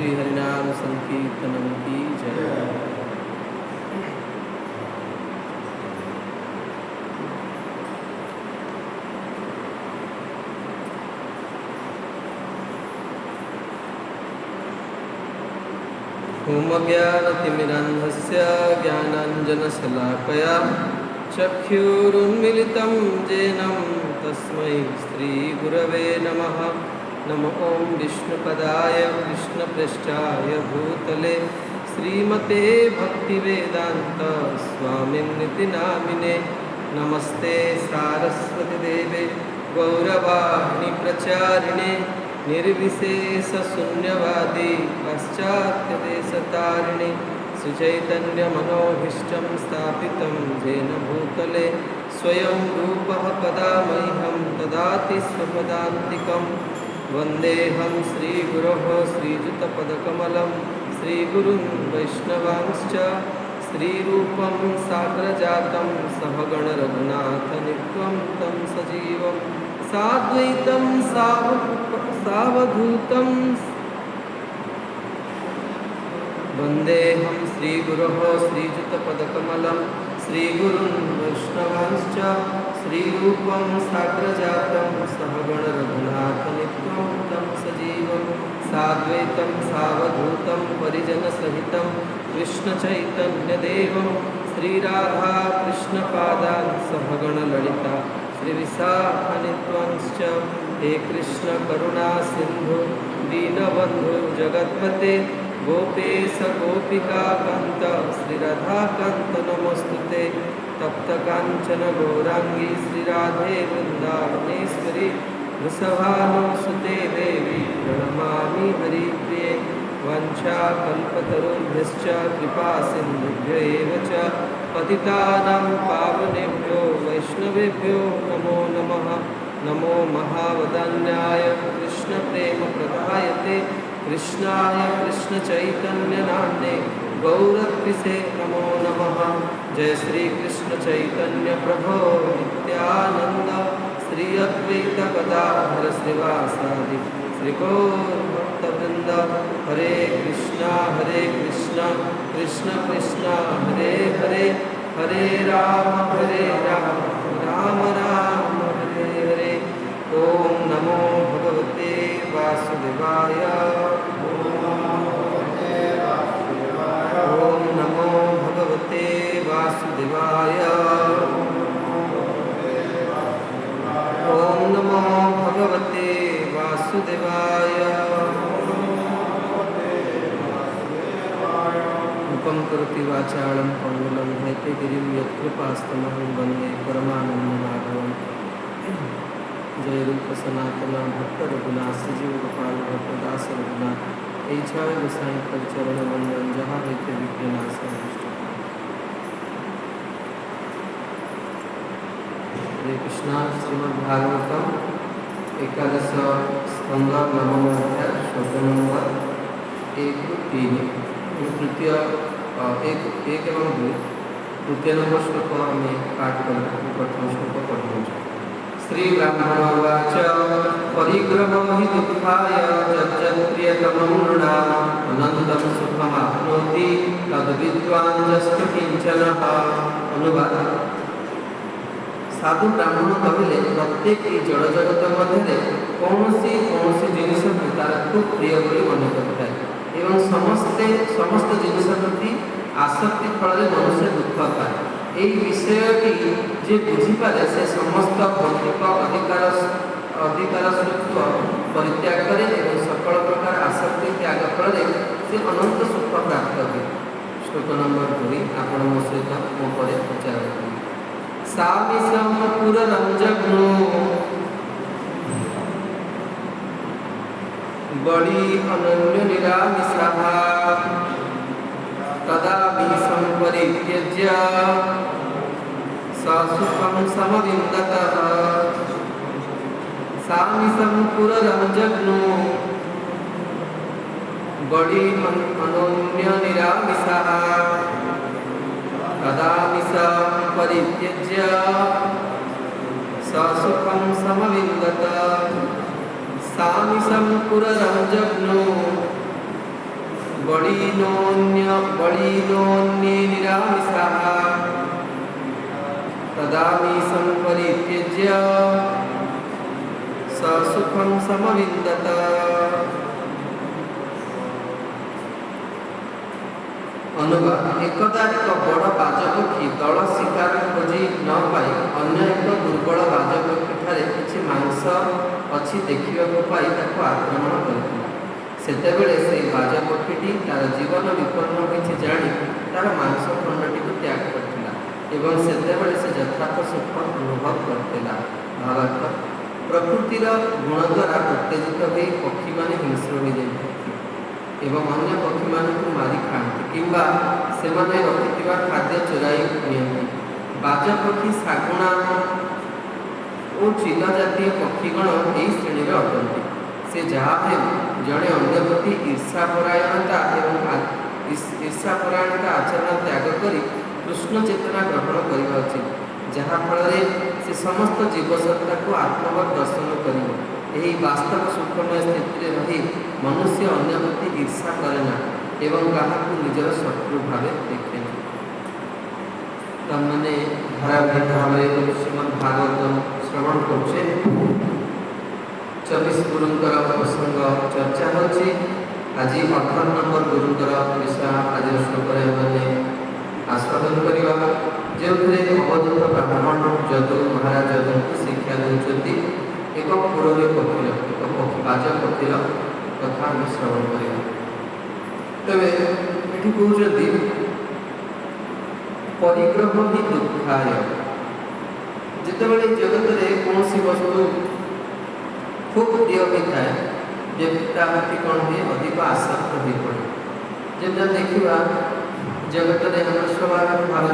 श्री हरिनाम संकीर्तनम की जय। ओमज्ञानतिमिरन्धस्य ज्ञानाञ्जनशलाकया चक्षुरुन्मिलितं येन तस्मै श्रीगुरवे नमः। नमो ॐ विष्णुपदाय कृष्णप्रेष्ठाय भूतले श्रीमते भक्तिवेदान्त स्वामिन्निति नामिने। नमस्ते सारस्वतीदेवे गौरवाणी प्रचारिणे निर्विशेषशून्यवादी पाश्चात्यदेशतारिणे श्रीचैतन्यमनोभीष्टं स्थापितं येन भूतले स्वयं रूपः कदा मह्यं ददाति स्वपदान्तिकं। वन्देऽहं श्रीगुरोः श्रीयुतपदकमलं श्रीगुरुं वैष्णवांश्च श्रीरूपं साग्रजातं सहगणरघुनाथनित्यं तं सजीवं साद्वैतं सावधूतं वन्देऽहं श्रीगुरोः श्रीयुतपदकमलं श्रीगुरुं वैष्णवांश्च श्रीरूपं साग्रजातं सहगणरघुनाथनित्यं तं सजीवं साद्वैतं सावधूतं परिजनसहितं कृष्णचैतन्यदेवं श्रीराधाकृष्णपादान् सहगणललिता श्रीविशाखान्वितांश्च। हे कृष्ण करुणा सिंधु दीनबंधु जगत्पते गोपेश गोपिकाकान्त श्रीराधाकान्त नमोस्तुते। तप्त कांचन गौरांगी श्रीराधे वृंदावनेश्वरी वृषभानुसुते देवी प्रणमामि हरिप्रिये। वाञ्छाकल्पतरुभ्यश्च कृपा सिन्धुभ्य एव च पतितानां पावनेभ्यो वैष्णवेभ्यो नमो नमः। नमो महावदान्याय कृष्णप्रेमप्रदायते कृष्णाय कृष्णचैतन्यनाम्ने गौरत्रिसे नमो नमः। जय श्री कृष्ण चैतन्य प्रभो नित्यानंद श्री अद्वैत गदाधर श्रीवासादि श्रीगौरभक्तवृंद। हरे कृष्णा कृष्ण कृष्ण हरे हरे हरे राम राम राम हरे हरे। ओम नमो भगवते वासुदेवाय। ओम नमो भगवते वासुदेवाय। ओम नमो भगवते वासुदेवाय। रूपं करोति वाचालं पंगुलं हैते गिरिं यत्कृपास्तमहं वन्दे परमानन्दमाधवम्। जय रूप सनातन भक्त रघुनाथ सजीव गोपाल भक्तदास रघुनाथ ऐछाय गोसाई कर चरण वंदन जहाँ रहते विघ्ननाश। हरे कृष्णा। श्रीमद्भागवतम एकादश स्कंद नवम अध्याय श्लोक नंबर 1-3 तृतीय एक एवं 2 तृतीय नंबर श्लोक हमें पाठ कर प्रथम श्लोक पढ़ू। श्री ब्राह्मणोवाच परिग्रहं हि दुःखाय यज्जत्प्रियतमं नृणाम् अनन्तं सुखमाप्नोति तद्विद्वान् यस्तु किञ्चनः। अनुवाद। साधु ब्राह्मण कहले प्रत्येक जड़ जगत मध्य कौन जिनिस तार खूब प्रिय बोली मन करता है एवं समस्त जिनिस प्रति आसक्ति फल मनुष्य दुख पाए। यही विषयटी जे बुझीपारे से समस्त भौतिक अधिकार परित्याग करे और सकल प्रकार आसक्ति त्याग फल से अनंत सुख प्राप्त हुए। श्लोक नंबर 2 आपण मो सहित मो पर प्रचार करें। सामिसं पुररंजग्नो बड़ी अनन्य निरामिषः तदा विषं परित्यज्य ससुखं समविन्दतः। सामिसं पुररंजग्नो बड़ी अनन्य निरामिषः तदा विषं परित्यज्य ससुखं समविन्दतः। सामिसं पुररंजग्नो बलिनोऽन्ये निरामिषाः तदामीशं परित्यज्य स सुखं समविन्दत। अनुवाद एकदा एक बड़ बाजपक्षी दल शिकार खोजी न पाई अन्य एक दुर्बल बाजपक्षी ठारे किछि मांस अच्छी देखा पाई ताको आक्रमण करथिला। सेतेबेले से बाजपक्षीटी तार जीवन विपन्न होइछि जानी तार मांस खंडटी को त्याग करथिला एवं सेतेबेले से यथार्थ सुख अनुभव करथिला। भावार्थ प्रकृतिर गुण द्वारा उत्तेजित होई पक्षी माने हिंस्र हो जाइथि एवं अन्य पक्षी मानकु मारी खाती किंबा सेमाने रखिथिबा खाद्य चोराई नियंती। बाजपक्षी शागुणा और चिल जातीय पक्षीगण यही श्रेणी अटंती। से जहाँ है जड़े अन्य प्रति ईर्षापरायणता आचरण त्याग करी कृष्ण चेतना ग्रहण करवा उचित जहाँ फल से समस्त जीवसत्ता को आत्मवत दर्शन कर वास्तव सुखमय स्थिति रही मनुष्य अन्य प्रति ईर्षा करे ना एवं क्या निजर शत्रु भाव देखे ना। तमने धारावाहिक भाव श्रीमद भागवतम श्रवण करुचे 24 गुरुंकर प्रसंग चर्चा होची। आज 18 नंबर गुरुंकर विषय आज श्लोक आस्वादन करवा जो अवधूत ब्राह्मण जदु महाराज जदु शिक्षा देते एक पुरोही पक्षीर एक पक्षी बाज पक्षीर कथा आम श्रवण करवा। तेरे ये कहते परिग्रह ही दुखाय जितेबाला जगत में कौन सी वस्तु खूब प्रिय होता है व्यक्ति प्रति कौन हुए अधिक आसक्त हो पड़े। जब देखा जगत में हम स्वाभाविक भाव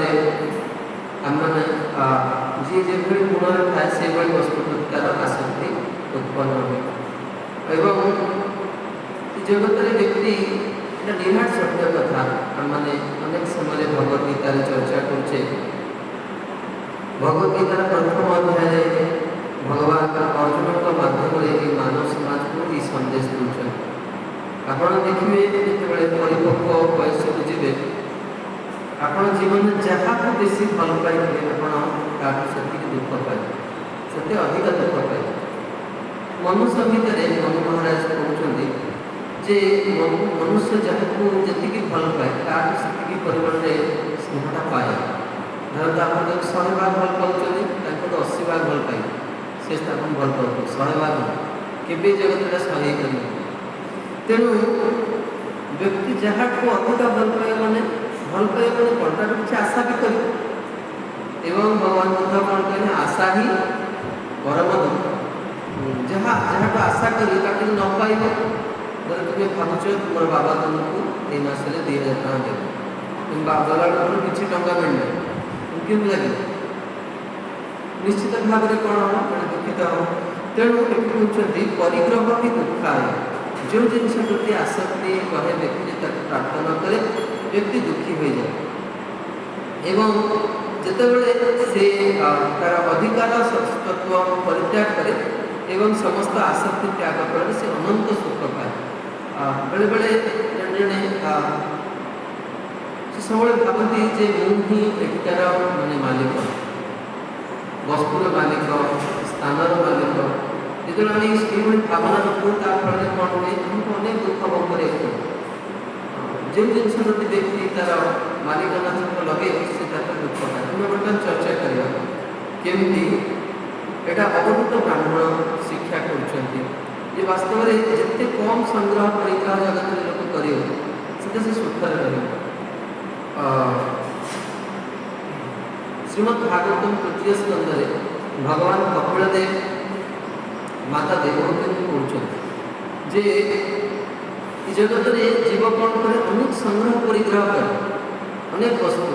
आम जी जो गुण थाए से वस्तु प्रति तार आसक्ति उत्पन्न हुए एवं जगत व्यक्ति निहाट सत्य कथा आम अनेक समय भगवद्गीतार चर्चा करुचे। भगवद्गीतार प्रथम अध्याय भगवान अर्जुन माध्यम मानव समाज को ये संदेश दूसरे आप देखिए जिते परिपक्व बयस को जी आप जीवन जहाँ को बेसी भल पाए से दुख पाए से अधिक दुख पाए। मनुष्य भितर मनु महाराज कहते जे मनुष्य जहाँ को जी भल पाए से परिमाण स्नेहटा पाए। धरत आप 100 भाग भल पाँच 80 भाग भल पाए से भल पाते 100 भाग केवे जगत 100 कर। तेणु व्यक्ति जहाँ को अधिक भल पाए मैंने भल पाए मैंने कंटा किसी आशा भी कर भगवान बुद्ध कौन कहले आशा ही परम दुख। जहाँ जहाँ को आशा कर न पाइब तुम्हें भावुच तुम बाबा तुमको ये मसले 2000 टका दे तुम गला किसी टंका मिलना कि लगे निश्चित भाव में कौन हम दुखित हम। तेणु ये कहते परिग्रह ही दुखाय जो जिन प्रति आसक्ति कहे व्यक्ति प्रार्थना करे व्यक्ति दुखी हो जाए एवं जितेबले से तार अधिकार तत्व परित्याग करे एवं समस्त आसक्ति त्याग फल से अनंत सुख पाए। बेले बेले जड़े सब भावती जे मुझे एठार मानने मालिक वस्तुर मालिक स्थानर मालिक जो भावना रखू फल कौन हुए हमको अनेक दुख भोग कर जो जिन व्यक्ति तार मालिकाना सहित लगे से दुख पाए। तुम्हें बर्तमान चर्चा करवा केमती एटा अवधूत ब्राह्मण शिक्षा कर वास्तव में जिते कम संग्रह परिग्रह जगत लोक कर से सुखर रह। श्रीमद भागवतम तृतीय स्कंद भगवान कपिलदेव माता देवहूति कहते जे जगत में जीव कौन करे अनेक संग्रह परिग्रह करे अनेक वस्तु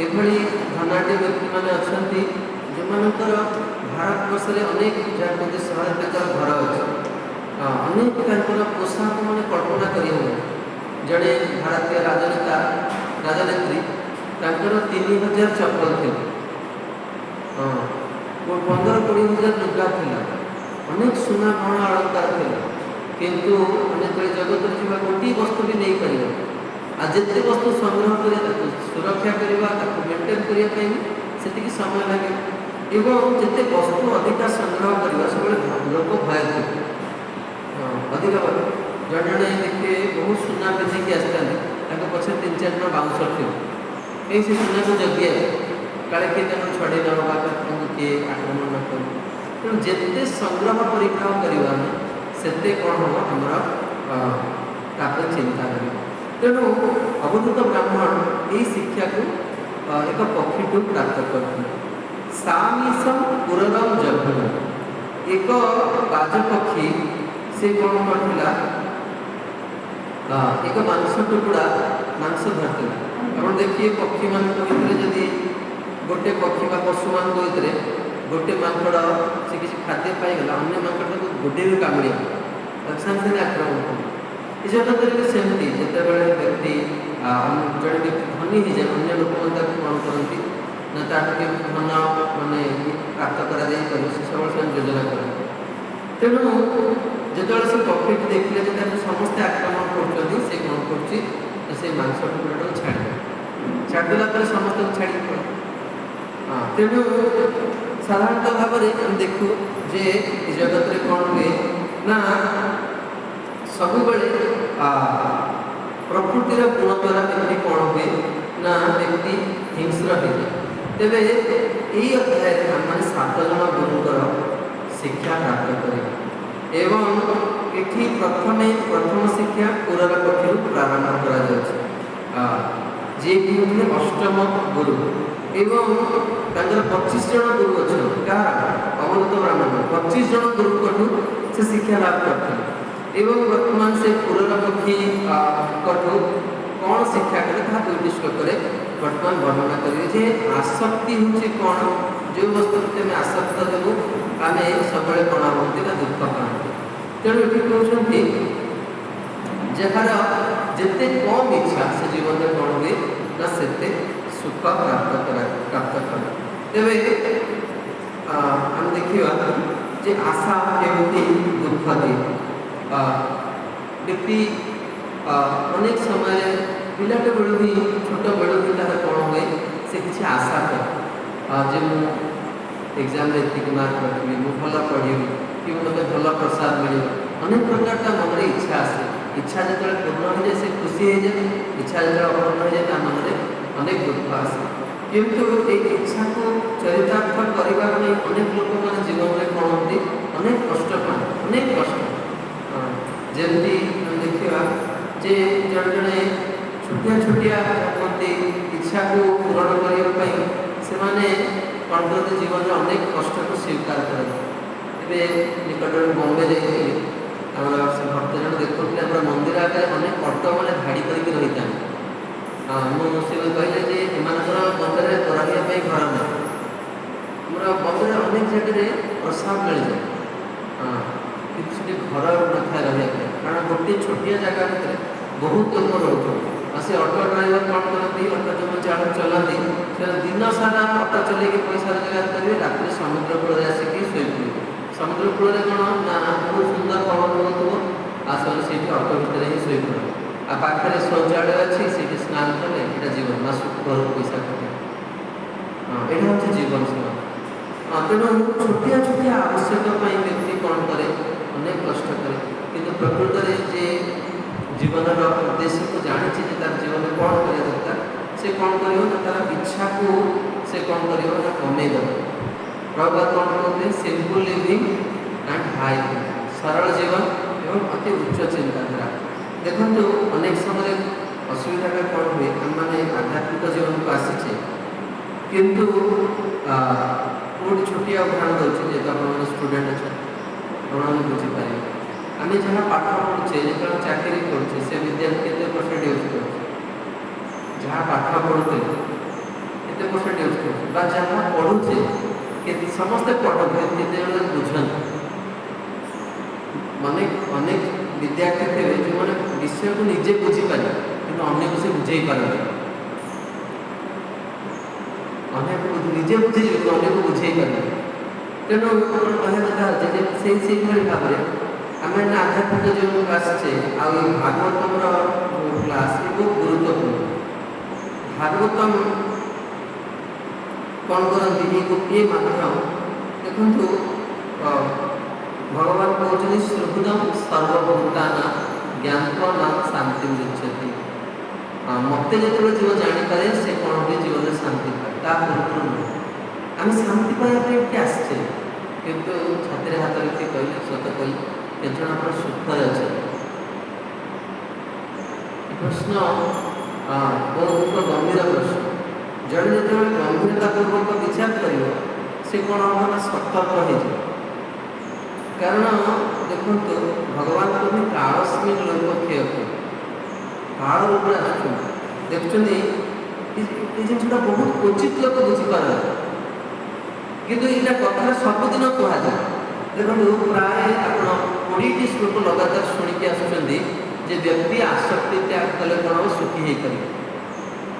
एभली धनाढ़ व्यक्ति मैंने अच्छा जो मानकर भारतवर्ष में अनेक जहाँ सहायता घर अच्छे अनेक पोशाक मैंने कल्पना कर जड़े भारतीय राजनेता राजनेत्री 3000 चप्पल थे 15-20 हजार लुगा था अनेक सुना गहना अलंकार थे किंतु जगत गोटे वस्तु भी ଯେତେ ବସ୍ତୁ ସଂଗ୍ରହ କରିବା ତାକୁ ସୁରକ୍ଷା କରିବା ତାକୁ ମେଣ୍ଟେନ୍ କରିବା ପାଇଁ ସେତିକି ସମୟ ଲାଗେ ଏବଂ ଯେତେ ବସ୍ତୁ ଅଧିକା ସଂଗ୍ରହ କରିବା ସବୁବେଳେ ଲୋକ ଭୟ ଥିବେ ଅଧିକ ଜଣେ ଜଣେ ଦେଖିବେ ବହୁତ ସୁନା ପିନ୍ଧିକି ଆସିଥାନ୍ତି ତାଙ୍କ ପଛରେ 3-4 ଜଣ ବାଉଁଶର ଥିବ ଏଇ ସେ ସୁନାକୁ ଜଗିଆ କାଳେ କିଏ ତାଙ୍କୁ ଛଡ଼େଇ ନେବ ବା ତାଙ୍କୁ କିଏ ଆକ୍ରମଣ ନ କରୁ। ତେଣୁ ଯେତେ ସଂଗ୍ରହ ପରିଗ୍ରହ କରିବା ଆମେ ସେତେ କ'ଣ ହେବ ଆମର ତାପରେ ଚିନ୍ତା କରିବା। ତେଣୁ ଅବଧୂତ ବ୍ରାହ୍ମଣ ଏହି ଶିକ୍ଷାକୁ ଏକ ପକ୍ଷୀଠୁ ପ୍ରାପ୍ତ କରିଥିଲେ। ସାମିଶମ ପୁରରମ ଜଘନ ଏକ ବାଜପକ୍ଷୀ ସେ କ'ଣ କରିଥିଲା ଏକ ମାଂସ ଟୁକୁଡ଼ା ମାଂସ ଧରିଥିଲା। ଆପଣ ଦେଖିବେ ପକ୍ଷୀମାନଙ୍କ ଭିତରେ ଯଦି ଗୋଟେ ପକ୍ଷୀ ବା ପଶୁମାନଙ୍କ ଭିତରେ ଗୋଟେ ମାଙ୍କଡ଼ ସେ କିଛି ଖାଦ୍ୟ ପାଇଗଲା ଅନ୍ୟ ମାଙ୍କଡ଼କୁ ଗୋଟିଏରୁ କାମୁଡ଼ିବ ତାକୁ ସାଙ୍ଗେ ସାଙ୍ଗେ ଆକ୍ରମଣ କରିବ। ଏ ଜଗତରେ ବି ସେମିତି ଯେତେବେଳେ ବ୍ୟକ୍ତି ଜଣେ ବ୍ୟକ୍ତି ଧନୀ ହେଇଯାଏ ଅନ୍ୟ ଲୋକମାନେ ତାକୁ କ'ଣ କରନ୍ତି ନା ତାଠୁ କେମିତି ଧନ ମାନେ ପ୍ରାପ୍ତ କରାଯାଇପାରିବ ସେ ସବୁବେଳେ ସେମାନେ ଯୋଜନା କରନ୍ତି। ତେଣୁ ଯେତେବେଳେ ସେ ପକ୍ଷୀଟି ଦେଖିଲେ ଯେ ତାକୁ ସମସ୍ତେ ଆକ୍ରମଣ କରୁଛନ୍ତି ସେ କ'ଣ କରୁଛି ନା ସେ ମାଂସ ଟୁକୁଡ଼ାଟାକୁ ଛାଡ଼ିଦେଲା ପରେ ସମସ୍ତଙ୍କୁ ଛାଡ଼ିକି ପଡ଼େ। ତେଣୁ ସାଧାରଣତଃ ଭାବରେ ଆମେ ଦେଖୁ ଯେ ଏ ଜଗତରେ କ'ଣ ହୁଏ ନା ସବୁବେଳେ ପ୍ରକୃତିର ଗୁଣ ଦ୍ୱାରା ବ୍ୟକ୍ତି କ'ଣ ହୁଏ ନା ବ୍ୟକ୍ତି ହିଂସ୍ର ହେଇଯାଏ। ତେବେ ଏହି ଅଧ୍ୟାୟରେ ଆମମାନେ 7 ଜଣ ଗୁରୁଙ୍କର ଶିକ୍ଷା ପ୍ରାପ୍ତ କରିବା ଏବଂ ଏଠି ପ୍ରଥମ ଶିକ୍ଷା ପୁରର ପକ୍ଷରୁ ପ୍ରାରମ୍ଭ କରାଯାଉଛି ଯିଏକି ହେଉଥିଲେ 8ମ ଗୁରୁ ଏବଂ ତାଙ୍କର 25 ଜଣ ଗୁରୁ ଅଛନ୍ତି। କାହାର ଅବଧୂତ ବ୍ରାହ୍ମଣ 25 ଜଣ ଗୁରୁଙ୍କଠୁ ସେ ଶିକ୍ଷା ଲାଭ କରିଥିଲେ ଏବଂ ବର୍ତ୍ତମାନ ସେ ପୁରର ପକ୍ଷୀଙ୍କଠୁ କ'ଣ ଶିକ୍ଷା କଲେ ତାହା 2ଟି ଶ୍ଲୋକରେ ବର୍ତ୍ତମାନ ବର୍ଣ୍ଣନା କରିବେ ଯେ ଆସକ୍ତି ହେଉଛି କ'ଣ ଯେଉଁ ବସ୍ତୁ ପ୍ରତି ଆମେ ଆସକ୍ତ ହେବୁ ଆମେ ସବୁବେଳେ କ'ଣ ହୁଅନ୍ତି ନା ଦୁଃଖ ପାଆନ୍ତି। ତେଣୁ ଏଠି କହୁଛନ୍ତି ଯାହାର ଯେତେ କମ୍ ଇଚ୍ଛା ସେ ଜୀବନରେ କ'ଣ ହୁଏ ନା ସେତେ ସୁଖ ପ୍ରାପ୍ତ କରେ। ତେବେ ଆମେ ଦେଖିବା ଯେ ଆଶା କେମିତି ଦୁଃଖ ଦିଏ। ବ୍ୟକ୍ତି ଅନେକ ସମୟରେ ପିଲାଟେ ବେଳୁ ହିଁ ଛୋଟ ବେଳୁ ହିଁ ତାର କ'ଣ ହୁଏ ସେ କିଛି ଆଶା କରେ ଯେ ମୁଁ ଏକ୍ଜାମ୍ରେ ଏତିକି ମାର୍କ ରଖିବି ମୁଁ ଭଲ ପଢ଼ିବି କି ମୋତେ ଭଲ ପ୍ରସାଦ ମିଳିବ ଅନେକ ପ୍ରକାର ତା ମନରେ ଇଚ୍ଛା ଆସେ। ଇଚ୍ଛା ଯେତେବେଳେ ପୂର୍ଣ୍ଣ ହୋଇଯାଏ ସେ ଖୁସି ହେଇଯାଏ ଇଚ୍ଛା ଯେତେବେଳେ ଅପୂର୍ଣ୍ଣ ହୋଇଯାଏ ତା ମନରେ ଅନେକ ଦୁଃଖ ଆସେ। କିନ୍ତୁ ଏଇ ଇଚ୍ଛାକୁ ଚରିତାର୍ଥ କରିବା ପାଇଁ ଅନେକ ଲୋକମାନେ ଜୀବନରେ କ'ଣ ହୁଅନ୍ତି ଅନେକ କଷ୍ଟ ପାଆନ୍ତି ଅନେକ କଷ୍ଟ। ଯେମିତି ଆମେ ଦେଖିବା ଯେ ଜଣେ ଜଣେ ଛୋଟିଆ ହୁଅନ୍ତି ଇଚ୍ଛାକୁ ପୂରଣ କରିବା ପାଇଁ ସେମାନେ କ'ଣ କରନ୍ତି ଜୀବନରେ ଅନେକ କଷ୍ଟକୁ ସ୍ୱୀକାର କରନ୍ତି। ଏବେ ନିକଟରେ ବମ୍ବେ ଯାଇଥିଲି ଆମର ସେ ଭକ୍ତ ଜଣ ଦେଖୁଥିଲେ ଆମର ମନ୍ଦିର ଆଗରେ ଅନେକ ଅଟୋମାନେ ଧାଡ଼ି କରିକି ରହିଥାନ୍ତି। ମୁଁ ସେ କହିଲେ ଯେ ଏମାନଙ୍କର ମନ୍ଦିରରେ ରହିବା ପାଇଁ ଘର ନାହିଁ। ଆମର ବମ୍ବେରେ ଅନେକ ଜାଗାରେ ପ୍ରସାଦ ମିଳିଯାଏ କିନ୍ତୁ ସେଠି ଘର ନଥାଏ ରହିବା ପାଇଁ କାରଣ ଗୋଟିଏ ଛୋଟିଆ ଜାଗା ଭିତରେ ବହୁତ ଲୋକ ରହୁଛନ୍ତି। ଆଉ ସେ ଅଟୋ ଡ୍ରାଇଭର କ'ଣ କରନ୍ତି ଅଟୋ ଯେଉଁ ଚଲାନ୍ତି ସେମାନେ ଦିନ ସାରା ଅଟୋ ଚଲେଇକି ପଇସା ରୋଜଗାର କରିବେ ରାତିରେ ସମୁଦ୍ର କୂଳରେ ଆସିକି ଶୋଇପଡ଼ିବେ। ସମୁଦ୍ର କୂଳରେ କ'ଣ ନା ବହୁତ ସୁନ୍ଦର ପବନ ହେଉଥିବ ଆଉ ସେମାନେ ସେଇଠି ଅଟୋ ଭିତରେ ହିଁ ଶୋଇପଡ଼ିବେ। ଆଉ ପାଖରେ ଶୌଚାଳୟ ଅଛି ସେଇଠି ସ୍ନାନ କଲେ ଏଇଟା ଜୀବନ ମାସକୁ ଘରକୁ ପଇସା କରେ। ଏଇଟା ହେଉଛି ଜୀବନ ସେବା। ତେଣୁ ଛୋଟିଆ ଆବଶ୍ୟକ ପାଇଁ ବ୍ୟକ୍ତି କ'ଣ କରେ ଅନେକ କଷ୍ଟ କରେ କିନ୍ତୁ ପ୍ରକୃତରେ ଯେ ଜୀବନର ଉଦ୍ଦେଶ୍ୟକୁ ଜାଣିଛି ଯେ ତାର ଜୀବନରେ କ'ଣ କରିବା ଦରକାର ସେ କ'ଣ କରିବ ନା ତାର ଇଚ୍ଛାକୁ ସେ କ'ଣ କରିବ ନା କମେଇ ଦେବ। ପ୍ରଭୁପାଦ କ'ଣ କହୁଥିଲେ ସିମ୍ପଲ୍ ଲିଭିଂ ଆଣ୍ଡ ହାଇ ସରଳ ଜୀବନ ଏବଂ ଅତି ଉଚ୍ଚ ଚିନ୍ତାଧାରା। ଦେଖନ୍ତୁ ଅନେକ ସମୟରେ ଅସୁବିଧାଟା କ'ଣ ହୁଏ ଆମମାନେ ଆଧ୍ୟାତ୍ମିକ ଜୀବନକୁ ଆସିଛେ କିନ୍ତୁ ଗୋଟେ ଛୋଟିଆ ଉଦାହରଣ ଦେଉଛି ଯେହେତୁ ଆପଣମାନେ ଷ୍ଟୁଡେଣ୍ଟ ଅଛନ୍ତି ଆପଣମାନେ ବୁଝିପାରିବେ। ଆମେ ଯାହା ପାଠ ପଢ଼ୁଛେ ଯେତେବେଳେ ଚାକିରି କରୁଛେ ସେ ବିଦ୍ୟାର୍ଥୀ କେତେ ପରସେଣ୍ଟ ୟୁଜ୍ କରୁଛେ ଯାହା ପାଠ ପଢ଼ୁଛେ କେତେ ପରସେଣ୍ଟ ୟୁଜ୍ କରୁଛେ ବା ଯାହା ପଢ଼ୁଛେ ସମସ୍ତେ ପଢ଼ନ୍ତି କେତେବେଳେ ବୁଝନ୍ତି। ଅନେକ ବିଦ୍ୟାର୍ଥୀ ଥିବେ ଯେଉଁମାନେ ବିଷୟକୁ ନିଜେ ବୁଝିପାରିବେ କିନ୍ତୁ ଅନ୍ୟକୁ ସେ ବୁଝେଇ ପାରନ୍ତି। ନିଜେ ବୁଝିଯିବେ କିନ୍ତୁ ଅନ୍ୟକୁ ବୁଝେଇ ପାରିବେ। ତେଣୁ କହିବା କଥା ଯେ ସେଇଭଳି ଭାବରେ आम आध्यात्मिक जीवन को आसचे भागवतम क्लास बहुत गुरुत्वपूर्ण। भागवतम कौन करती गोटे माध्यम देखु भगवान कहते सुहृदम सर्वभूताना ज्ञान शांति गच्छति। मत जो जीव जापर से कौन हुए जीवन में शांति पाए पूर्व आम शांति पाइबा आसचे किंतु छाती हाथ रखी कहले सत कही केत आप सुखर अच्छे प्रश्न बहुत गंभीर प्रश्न। जड़े जो गंभीरतापूर्वक विचार कर से कौन हम ना सतर्क हो कारण देखो भगवान को भी कालस्मिन लोकक्षय काल रूप देखते जिनटा बहुत क्वचित लोक बुझीपार किंतु यहाँ कथा सबुदिन कहुए देखो प्राय आप 20टी श्लोक लगातार शुणिकी आसुँच व्यक्ति आसक्ति त्याग कले कौन हम सुखी हो पारे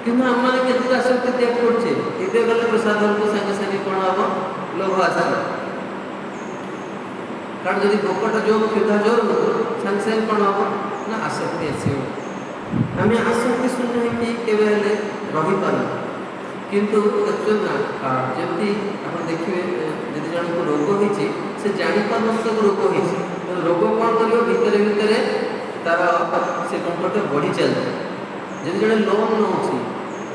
किंतु आम मैंने केत आसक्ति त्याग करे गले प्रसाद को सागे सागे कौन हम लोभ आस कारण जब भोकटा जो क्षुधा जोर हो सागे सागे कौन हम ना आसक्ति आस आम आसक्ति शून्य कि रहीपर किंतु ना जमी आप देखिए जब जन को रोग होती से जापार रोग हो रोग कौन कर भितर भितर तार से कौन करते बढ़ी चलती जब जड़े लोन नौ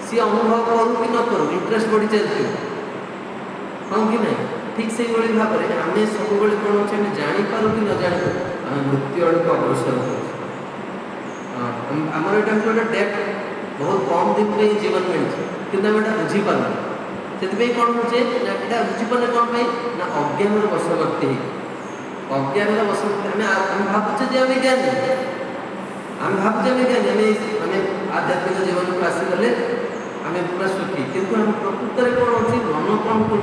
सी अनुभव करूँ कि न करूँ इंटरेस्ट बढ़ी चलती हाँ कि ना ठीक से भाव में आम सब कौन अच्छे जापार कि न जापार आम मृत्यु आड़ को अग्रसर आमर यहाँ गोटे डेट बहुत कम दिन में जीवन मिली कि आम यहाँ बुझीपार से कौन होचे ना बुझीपारे कौन ना अज्ञान वशवर्ती अज्ञान वशवर्ती आम भावुचे आम ज्ञानी आम भावुचे आम ज्ञानी आम आध्यात्मिक जीवन को आसीगले आम पूरा सुखी किंतु आम प्रकृत में कौन अच्छी मन कौन कर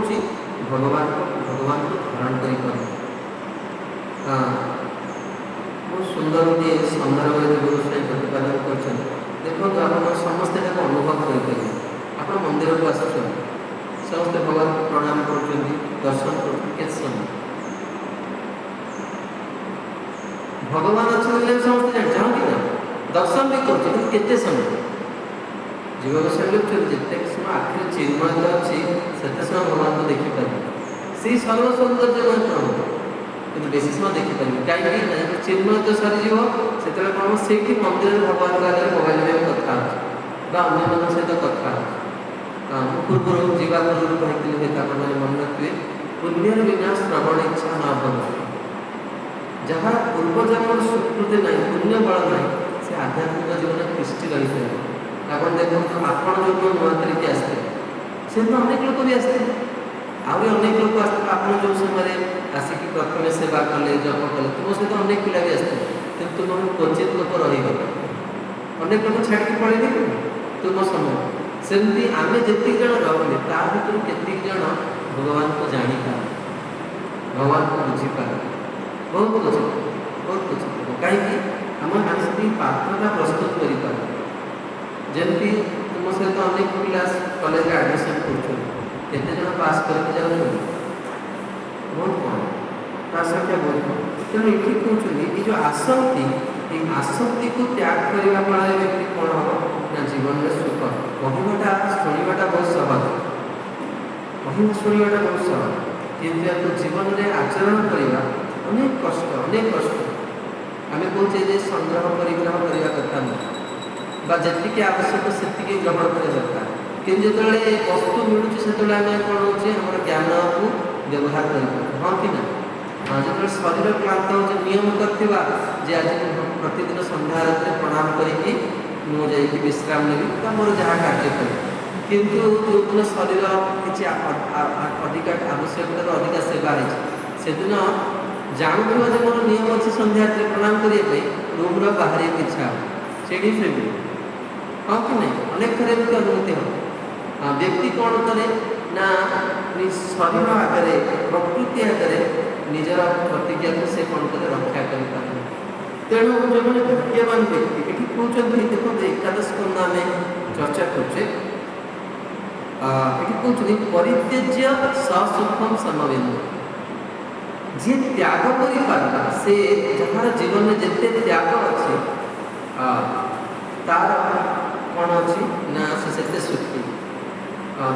भगवान को धारण कर बहुत सुंदर गोटे संदर्भ गोसाई प्रतिपादन कर देखो आप समस्ते अनुभव करें आप मंदिर को आस समस्ते भगवान को प्रणाम कर दर्शन कर समय भगवान अच्छे समझते जानते ना दर्शन भी करते समय जीव गोसाई लिखते जिते समय आखिर चिन्मय अच्छी से समय भगवान को देखिपारे से सर्व सौंदर्य प्रभु कि बेसी समय देखिपारे कहीं चिन्मय तो सरीज से कौन से मंदिर भगवान का आगे मोबाइल में कथा अन्य सहित कथा पूर्व जीवा पूर्व कहती मैंने मन रखिए पुण्य बिना श्रवण इच्छा न हो जहाँ पूर्वजन्म स्वीकृति ना पुण्य बल ना से आध्यात्मिक जीवन कृष्टि रही है आप देखो आपण जो नुआ तरीके आसते से तो अनेक लोग भी आसते आहरी अनेक लोग आसते आप जो समय आसिक प्रथम सेवा कले जप कले तुम सहित अनेक पिला भी आसते कि तुम क्वचित लोक रहीगल अनेक लोग छाड़ी पड़े तुम समय सेमती आम जी जन रही ता भर के जन भगवान को जापार भगवान को बुझीपार बहुत कुछ कहीं आम से पात्रता प्रस्तुत कर जमी तुम सहित अनेक पिला कॉलेज एडमिशन करते जन पास करके जाऊँ बहुत कम संख्या बहुत कम तेणु ये कहते जो आसक्ति ये आसक्ति को त्याग करने फल व्यक्ति कौन हम ना जीवन में सुख कहवाटा शुणवाटा बहुत सहज कह शुणवाटा बहुत सहज किंतु जीवन में आचरण करवा अनेक कष्ट आम कहे संग्रह परिग्रह करने कथा नहीं जी आवश्यक से ग्रहण कर दरकार कि जो वस्तु मिलूँ से आम कौन हो ज्ञान को व्यवहार कर हाँ कि ना हाँ जो शरीर क्लांत हो नियम करवा जे आज प्रतिदिन संध्या रात प्रणाम करके मुझे विश्राम नेबी तो मोर जहाँ कार्य करी किंतु जो दिन शरीर किसी अधिक आवश्यकता अधिक सेवा से दिन जानूँ जो मोर नियम अच्छे संध्या प्रणाम करने रूम्र बाहर इच्छा से हाँ कि नहीं अनेक थर एमती अनुभूति हम व्यक्ति कौन करे ना शरीर आगे प्रकृति आगे निजर प्रतिज्ञा को से कौन करे रक्षा कर तेणु जो मैंने भाग्यवान व्यक्ति ये कहते देखो एकादश स्कंद आम चर्चा करुचे ये कहते परित्यज्य ससुखम समवेद जी त्याग करि पारला से जहार जीवन में जिते त्याग अच्छे तार कौन अच्छी ना से सुखी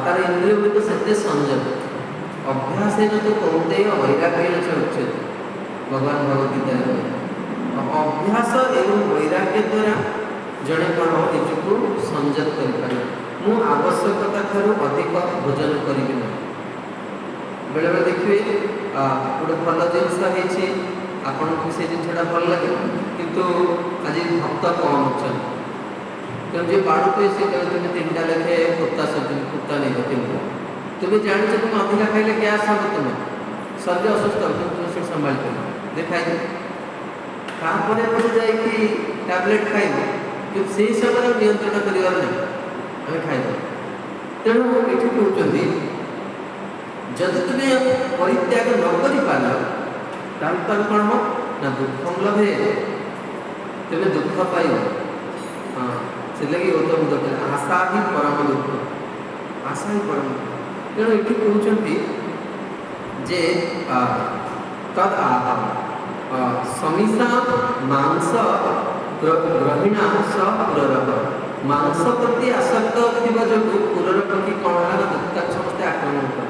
तार इंद्रिय तो से संयम अभ्यास तो कौंते वैराग्य उच्चते भगवान भगवद्गीता अभ्यास एवं वैराग्य द्वारा जड़े कौन निजक संयत कर मु आवश्यकता ठार अधिक भोजन करी ना बेले बेले देखिए गोटे भल जिनस आपन को से जिनसा भल लगे किंतु आज भक्त कम अच्छा तेणु जी बाड़ू से तुम्हें 3टा लेखे कुत्ता कुत्ता नहीं तीन तुम्हें जान तुम अधिका खाइले गैस हम तुम्हें शरीर असुस्थ हो तुम से संभाल कर देखाई तापर जाकि टैबलेट खाइब कि से समय नियंत्रण करार नहीं आम खाइब तेणु ये कहते जदि तुम्हें परित्याग न कर पार कौन हो ना दुख लभे तेरे दुख पाइब हाँ से लगे गौतम बुद्ध आशा ही परम दुख आशा ही परम तेणु ये कहते जे तद आहम समीसा मांस ग्रहिणा स पुररभ मांस प्रति आसक्त थी जो पुररभ की कौन है दुख समस्ते आक्रमण कर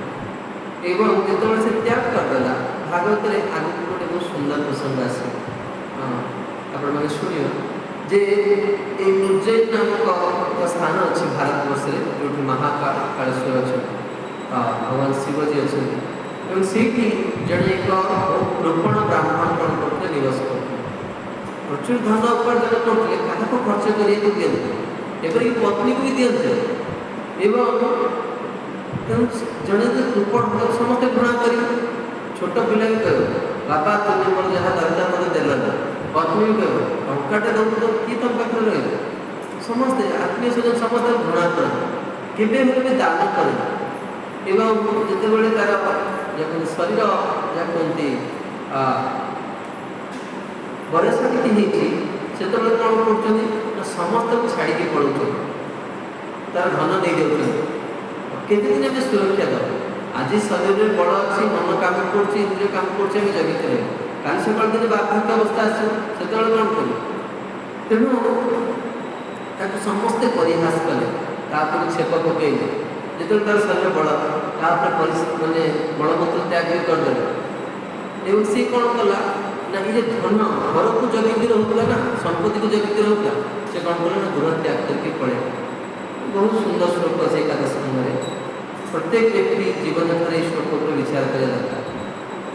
एवं जो से त्याग करदेला भागवत आगे गोटे बहुत सुंदर प्रसंग आसे मैंने शुण जे उज्जैन नामक स्थान अच्छी भारत वर्ष जो महाकालेश्वर अच्छा भगवान शिवजी अच्छा से जड़े एक रोपण ब्राह्मण कौन करते निवास करते प्रचुर धन उपार्जन करते क्या खर्च कर दिखते एपरिक पत्नी को भी दिखते जड़े रोपण समस्त घृणा कर छोट पिला भी कह बाबा तुम्हें मोर जहाँ दरकार मत देल पत्नी भी कह टंकाटे दौ तो कि तुम पाखे रही समस्ते आत्मीय स्वजन समस्त घृणा कर भी दान कर जिते तार शरीर जहाँ कहते बयस टी से कौन कर समस्त को छाड़ी पड़ो तार धन नहीं दे केते दिन में सुरक्षा दब आज शरीर में बल अच्छी मन काम कर इंद्रिय काम कर जगित रहे काली सकाल दिन बार्धक्य अवस्था आसे कौन कर तेणु समस्ते परिहास कले छेप पकईले जो तार शरीर बल मानने बलमूत्र त्याग भी करदे सी कौन कला ना ये धन घर को जगित रोकला ना संपत्ति को जगित रोकला से कौन कला ना गृह त्याग करके पड़े बहुत सुंदर श्लोक है एकादश स्कंद प्रत्येक व्यक्ति जीवन में इस श्लोक पर विचार करा जाता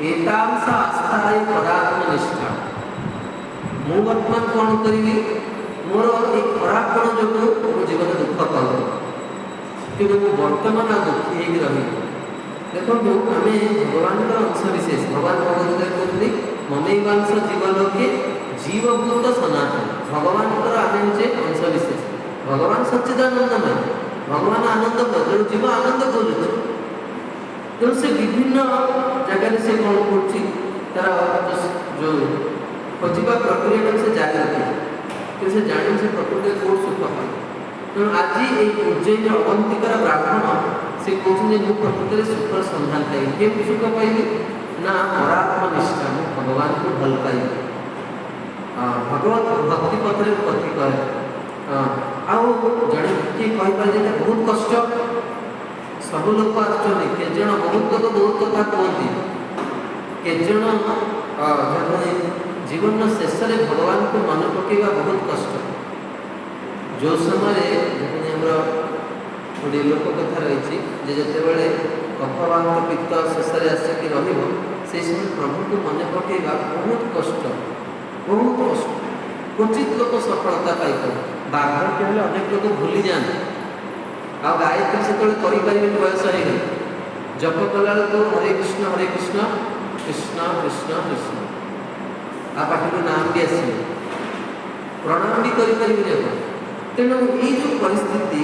एतांश आस्थाय परात्मनिष्ठा मु वर्तमान कौन करी मोर एक खराबपण जो जीवन दुख पाऊँ कि वर्तमान दुखी हो रही देखो आम भगवान अंश विशेष भगवान भगवत कहते ममैवांश जीवलोके जीवभूत सनातन भगवान आम हे अंश विशेष भगवान सच्चिदानंदमय भगवान आनंद जो जीव आनंद खोजुचे तेणु से विभिन्न जगह से कौन कर जो खोजा प्रक्रिया से जारी रखे कि से जाने से प्रकृति कौन सुख पाए तेणु आज ये उज्जैन अवंतिकर ब्राह्मण से कहते हैं प्रकृति सुखर सन्धान पाइबी केम सुख पाइबी ना परात्मनिष्ठा मुझे भगवान को भल पाइबी भगवत भक्ति पथ पथि कहे आउ जड़े किए कहीपर बहुत कष्ट सब लोग आसुच्च बहुत लोग बहुत कथा कहती केजन जीवन शेष में भगवान को मन पकेवा बहुत कष्ट जो समय गोटे लोक कथा रही जिते कफवाहक पित्त शेष आसिक से समय प्रभु को मन पकेवा बहुत कष्ट क्वचित लोक सफलता पाई बार्धक्य हेल्ले अनेक लोग भूली जाते आ गायत्री से करें बयस हो गए जप कला हरे कृष्ण कृष्ण कृष्ण कृष्ण आ पाठ नाम भी आस प्रणाम भी करें तेणु ये जो परिस्थिति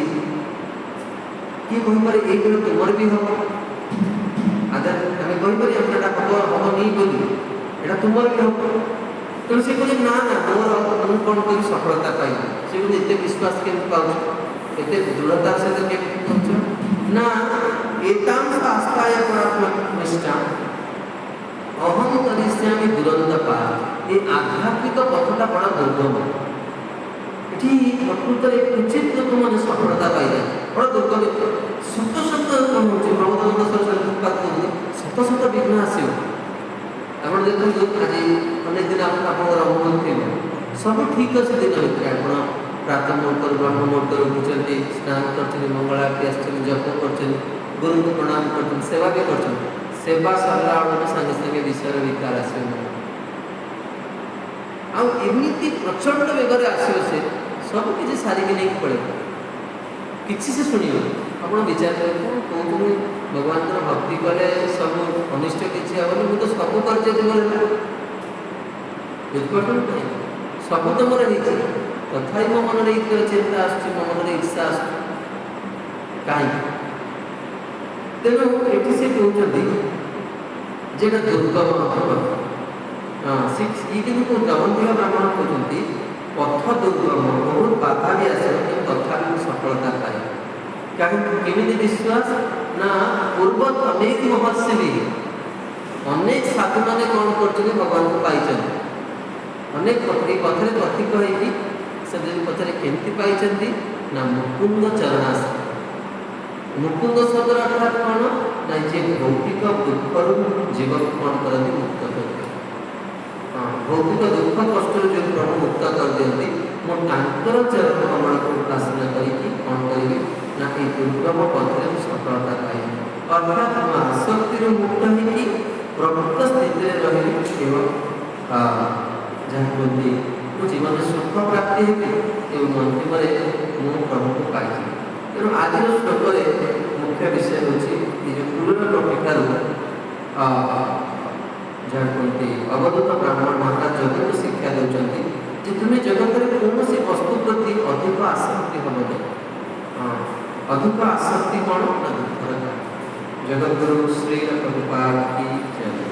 किए कहीपर ये तुमर भी हम आदर आम कहीपर हम हम नहीं बोली यहाँ तुमर भी हम तेणु से कहे ना ना मोर मुझे कौन कर सफलता पाई से कहे एत विश्वास केमी पाँच एत दृढ़तार सहित केमी पहुँच ना एतांश आस्थाय परात्मनिष्ठा ଅହଂ କରିଷ୍ୟାମି ଦୁରନ୍ତ ପାର। ଏ ଆଧ୍ୟାତ୍ମିକ ପଥଟା ବଡ଼ ଦୁର୍ଗମ। ଏଠି ପ୍ରକୃତରେ ଉଚିତ ଲୋକମାନେ ସଫଳତା ପାଇଯାଏ, ବଡ଼ ଦୁର୍ଗମ। ଶତ ଶତ କ'ଣ ହେଉଛି ପ୍ରଭୁଙ୍କ ଉତ୍ପାଦ କରୁଛି, ଶତ ଶତ ବିଘ୍ନ ଆସିବ। ଆପଣ ଦେଖନ୍ତୁ ଆଜି ଅନେକ ଦିନ ଆପଣଙ୍କର ଅନୁଭବ ଥିବ, ସବୁ ଠିକ୍ ଅଛି ଦିନ ଭିତରେ ଆପଣ ପ୍ରାତଃ ମୁହୂର୍ତ୍ତରୁ ବ୍ରହ୍ମ ମୁହୂର୍ତ୍ତରୁ ଉଠୁଛନ୍ତି, ସ୍ନାନ କରୁଛନ୍ତି, ମଙ୍ଗଳ ଆରତୀ ଆସିଛନ୍ତି, ଜପ କରୁଛନ୍ତି, ଗୁରୁଙ୍କୁ ପ୍ରଣାମ କରୁଛନ୍ତି, ସେବା ବି କରୁଛନ୍ତି। ସେବା ସରିଲା ବେଳକୁ ସାଙ୍ଗେ ସାଙ୍ଗେ ବିଷୟର ବିକାର ଆସିବ। ଆଉ ଏମିତି ପ୍ରଚଣ୍ଡ ବେଗରେ ଆସିବ, ସେ ସବୁ କିଛି ସାରିକି ନେଇକି ପଳେଇବ, କିଛି ସେ ଶୁଣିବ। ଆପଣ ବିଚାର କରିବେ କ'ଣ କହୁଛନ୍ତି, ଭଗବାନଙ୍କର ଭକ୍ତି କଲେ ସବୁ ଅନିଷ୍ଟ କିଛି ହେବନି, ମୁଁ ତ ସବୁ କରିଛି ଜୀବନରେ। ବୁଝିପାରୁଛନ୍ତି ନାହିଁ, ସବୁ ତମର ହେଇଛି, ତଥାପି ମୋ ମନରେ ଏଇଥିରେ ଚିନ୍ତା ଆସୁଛି, ମୋ ମନରେ ଇଚ୍ଛା ଆସୁଛି, କାହିଁକି? ତେଣୁ ଏଠି ସେ କହୁଛନ୍ତି ଯେ ଏଇଟା ଦୁର୍ଗମ ହେବ। ଇଏ କିନ୍ତୁ ଜଗନ୍ତିକା ବ୍ରାହ୍ମଣ କହୁଛନ୍ତି ପଥ ଦୁର୍ଗମ, ବହୁତ ବାଧା ବି ଆସିବ, କିନ୍ତୁ ତଥାପି ମୁଁ ସଫଳତା ପାଏ। କାହିଁକି? କେମିତି ବିଶ୍ୱାସ ନା ପୂର୍ବ ତମେକ ମହର୍ଷି ବି ଅନେକ ସାଧୁମାନେ କ'ଣ କରୁଛନ୍ତି, ଭଗବାନଙ୍କୁ ପାଇଛନ୍ତି। ଅନେକ ଏ କଥାରେ କଥିତ ହେଇକି ସେ ଯଦି ପଥରେ କେମିତି ପାଇଛନ୍ତି ନା ମୁକୁନ୍ଦ ଚରଣାସ। ମୁକୁନ୍ଦ ଶବ୍ଦର ଅର୍ଥାତ୍ କ'ଣ ନା ଯେ ଭୌତିକ ଦୁଃଖରୁ ଜୀବକୁ କ'ଣ କରନ୍ତି, ମୁକ୍ତ କରନ୍ତି। ଭୌତିକ ଦୁଃଖ କଷ୍ଟରୁ ଯେଉଁ ପ୍ରଭୁ ମୁକ୍ତ କରିଦିଅନ୍ତି, ମୁଁ ତାଙ୍କର ଚରଣ କମଳକୁ ଉପାସନା କରିକି କ'ଣ କରିବି ନା ଏଇ ଦୁର୍ଗମ ପଥରେ ମୁଁ ସଫଳତା ପାଇବି। ଅର୍ଥାତ୍ ମୁଁ ଆସକ୍ତିରୁ ମୁକ୍ତ ହେଇକି ପ୍ରକୃତ ସ୍ଥିତିରେ ରହିବି ଏବଂ ଯାହା କୁହନ୍ତି ମୁଁ ଜୀବନରେ ସୁଖ ପ୍ରାପ୍ତି ହେବି ଏବଂ ଅନ୍ତିମରେ ମୁଁ ପ୍ରଭୁଙ୍କୁ ପାଇଯିବି। ତେଣୁ ଆଜିର ଶ୍ଲୋକରେ ମୁଖ୍ୟ ବିଷୟ ହେଉଛି ଏ ଯେଉଁ ପୁରୁଣା ଟପିକାରୁ ଯାହା କୁହନ୍ତି ଅବଧୂତ ବ୍ରାହ୍ମଣ ମହାରାଜ ଜଗତକୁ ଶିକ୍ଷା ଦେଉଛନ୍ତି ଯେ ତୁମେ ଜଗତରେ କୌଣସି ବସ୍ତୁ ପ୍ରତି ଅଧିକ ଆସକ୍ତି ହେବନି। ଅଧିକ ଆସକ୍ତି କ'ଣ ନା ଦୁଃଖର କାରଣ। ଜଗତଗୁରୁ ଶ୍ରୀ ପ୍ରଭୁପାଦ କି ଜୟ।